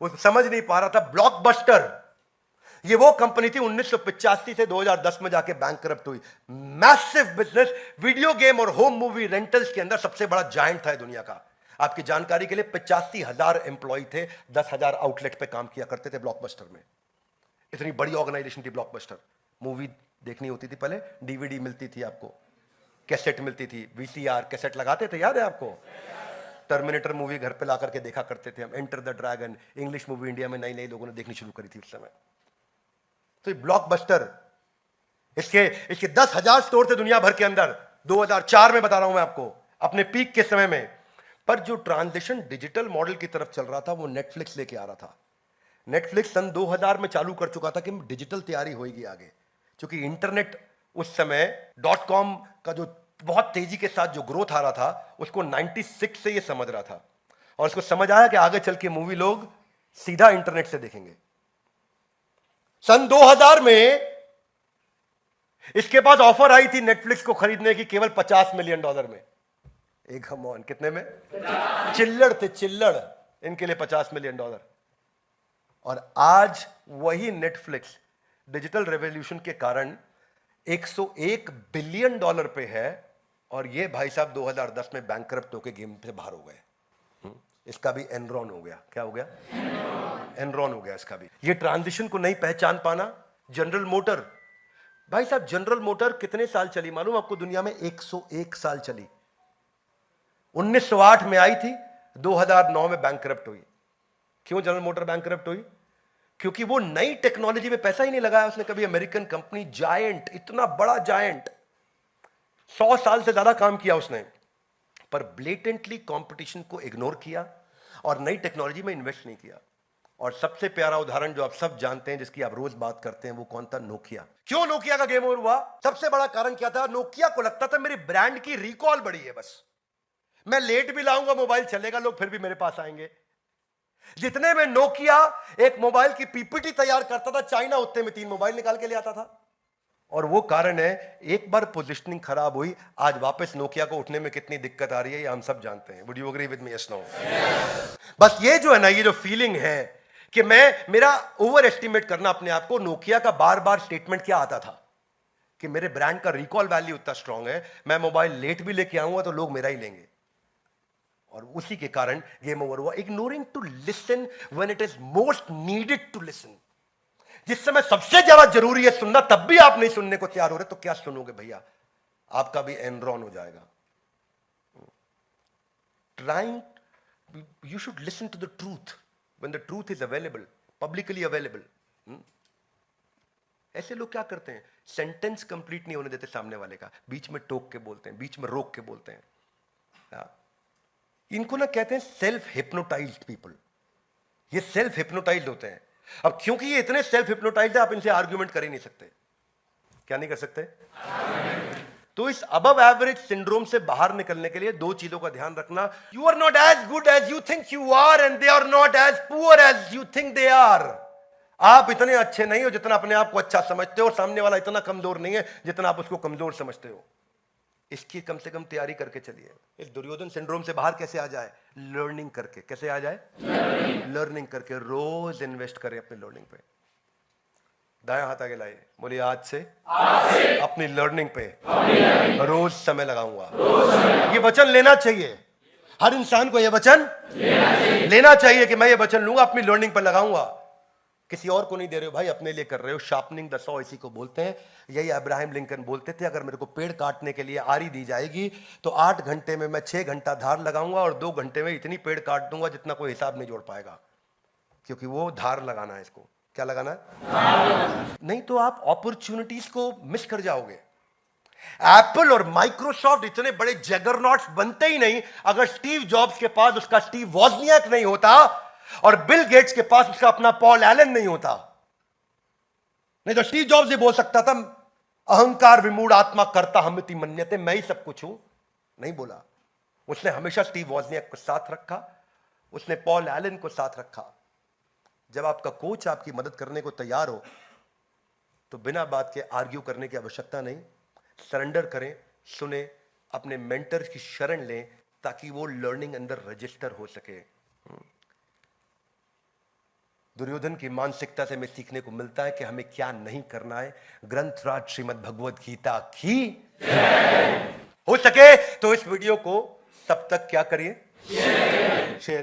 वो समझ नहीं पा रहा था। ब्लॉकबस्टर ये वो कंपनी थी 1985 से 2010 में जाके बैंकरप्ट हुई। मैसिव बिजनेस, वीडियो गेम और होम मूवी रेंटल्स के अंदर सबसे बड़ा जायंट था दुनिया का। आपकी जानकारी के लिए 85,000 एम्प्लॉय थे, 10,000 आउटलेट पे काम किया करते थे ब्लॉकबस्टर में। इतनी बड़ी ऑर्गेनाइजेशन थी ब्लॉकबस्टर। मूवी देखनी होती थी पहले, डीवीडी मिलती थी आपको, कैसेट मिलती थी, वीसीआर कैसेट लगाते थे, याद है आपको? टर्मिनेटर मूवी घर पे ला करके देखा करते थे हम। Enter the dragon English movie India में नई नई लोगों ने देखनी शुरू करी थी उस समय। तो ब्लॉकबस्टर, इसके इसके 10,000 स्टोर थे दुनिया भर के अंदर। 2004 में बता रहा हूं मैं आपको, अपने पीक के समय में। पर जो ट्रांजिशन डिजिटल मॉडल की तरफ चल रहा था वो नेटफ्लिक्स लेके आ रहा था। नेटफ्लिक्स सन 2000 में चालू कर चुका था कि डिजिटल तैयारी होगी आगे, क्योंकि इंटरनेट उस समय .com का जो बहुत तेजी के साथ जो ग्रोथ आ रहा था उसको 96 से ये समझ रहा था, और उसको समझ आया कि आगे चल के मूवी लोग सीधा इंटरनेट से देखेंगे। सन 2000 में इसके पास ऑफर आई थी नेटफ्लिक्स को खरीदने की केवल $50 मिलियन में। एक हम कितने में? चिल्लड़ थे, चिल्लड़ इनके लिए $50 मिलियन। और आज वही नेटफ्लिक्स डिजिटल रेवोल्यूशन के कारण $101 बिलियन पे है, और ये भाई साहब 2010 में बैंकरप्ट होकर गेम से बाहर हो गए। इसका भी एनरॉन हो गया। क्या हो गया? एनरॉन हो गया इसका भी। ये ट्रांजिशन को नहीं पहचान पाना। जनरल मोटर, भाई साहब जनरल मोटर कितने साल चली मालूम आपको दुनिया में? 101 साल चली। 1908 में आई थी, 2009 में बैंकरप्ट हुई। क्यों जनरल मोटर बैंकरप्ट हुई? क्योंकि वो नई टेक्नोलॉजी में पैसा ही नहीं लगाया उसने कभी। अमेरिकन कंपनी, जायंट, इतना बड़ा जायंट, 100 साल से ज्यादा काम किया उसने, पर ब्लेटेंटली कंपटीशन को इग्नोर किया और नई टेक्नोलॉजी में इन्वेस्ट नहीं किया। और सबसे प्यारा उदाहरण जो आप सब जानते हैं, जिसकी आप रोज बात करते हैं, वो कौन था? नोकिया। क्यों नोकिया का गेम ओवर हुआ? सबसे बड़ा कारण क्या था? नोकिया को लगता था मेरी ब्रांड की रिकॉल बड़ी है, बस मैं लेट भी लाऊंगा मोबाइल चलेगा, लोग फिर भी मेरे पास आएंगे। जितने में नोकिया एक मोबाइल की पीपीटी तैयार करता था चाइना, उतने में 3 मोबाइल निकाल के ले आता था। और वो कारण है, एक बार पोजीशनिंग खराब हुई, आज वापस नोकिया को उठने में कितनी दिक्कत आ रही है, ये हम सब जानते हैं। Would you agree with me? Yes, no? बस ये जो है ना, ये जो फीलिंग है कि मेरा ओवर एस्टिमेट करना अपने आप को। नोकिया का बार बार स्टेटमेंट क्या आता था कि मेरे ब्रांड का रिकॉल वैल्यू इतना स्ट्रांग है, मैं मोबाइल लेट भी लेके आऊंगा तो लोग मेरा ही लेंगे। और उसी के कारण गेम ओवर हुआ। Ignoring to listen when it is most needed to listen. जिस समय सबसे ज्यादा जरूरी है सुनना, तब भी आप नहीं सुनने को तैयार हो रहे, तो क्या सुनोगे भैया? आपका भी एनरॉन हो जाएगा। Trying, you should listen to the truth when the truth is available, publicly available. ऐसे लोग क्या करते हैं? सेंटेंस कंप्लीट नहीं होने देते सामने वाले का, बीच में टोक के बोलते हैं, बीच में रोक के बोलते हैं। इनको ना कहते हैं सेल्फ हिप्नोटाइज्ड पीपल। ये सेल्फ हिप्नोटाइज्ड होते हैं। अब क्योंकि ये इतने सेल्फ हिप्नोटाइज्ड है, आप इनसे आर्ग्यूमेंट कर ही नहीं सकते। क्या नहीं कर सकते? तो इस अबव एवरेज सिंड्रोम से बाहर निकलने के लिए 2 चीजों का ध्यान रखना। You are not as good as you think you are, and they are not as poor as you think they are. आप इतने अच्छे नहीं हो जितना अपने आप को अच्छा समझते हो, और सामने वाला इतना कमजोर नहीं है जितना आप उसको कमजोर समझते हो। इसकी कम से कम तैयारी करके चलिए। इस दुर्योधन सिंड्रोम से बाहर कैसे आ जाए? लर्निंग करके। कैसे आ जाए? लर्निंग करके। रोज इन्वेस्ट करें अपने लर्निंग पे। दाया हाथ आगे लाइए, बोलिए आज से अपनी लर्निंग पे रोज समय लगाऊंगा। ये वचन लेना चाहिए हर इंसान को। ये वचन लेना चाहिए कि मैं ये वचन लूंगा, अपनी लर्निंग पर लगाऊंगा। किसी और को नहीं दे रहे हो भाई, अपने लिए कर रहे हो। शार्पनिंग द सॉ इसी को बोलते हैं। यही अब्राहम लिंकन बोलते थे, अगर मेरे को पेड़ काटने के लिए आरी दी जाएगी तो 8 घंटे में मैं 6 घंटा धार लगाऊंगा, और 2 घंटे में इतनी पेड़ काट दूंगा जितना कोई हिसाब नहीं जोड़ पाएगा, क्योंकि वो धार लगाना है इसको। क्या लगाना है? नहीं तो आप अपॉर्चुनिटीज को मिस कर जाओगे। एप्पल और माइक्रोसॉफ्ट इतने बड़े जगरनॉट्स बनते ही नहीं अगर स्टीव जॉब्स के पास उसका स्टीव वॉजनियाक नहीं होता, और बिल गेट्स के पास उसका अपना पॉल एलन नहीं होता। नहीं तो स्टीव जॉब्स ये बोल सकता था, अहंकार विमूढ़ आत्मा करता हमिति मन्यते, मैं ही सब कुछ हूं। नहीं बोला। उसने हमेशा स्टीव वॉजनियाक को साथ रखा, उसने पॉल एलन को साथ रखा। जब आपका कोच आपकी मदद करने को तैयार हो तो बिना बात के आर्ग्यू करने की आवश्यकता नहीं। सरेंडर करें, सुने, अपने मेंटर की शरण लें, ताकि वो लर्निंग अंदर रजिस्टर हो सके। दुर्योधन की मानसिकता से हमें सीखने को मिलता है कि हमें क्या नहीं करना है। ग्रंथराज श्रीमद् भगवद गीता की हो सके तो इस वीडियो को तब तक क्या करिए, शेयर करिए।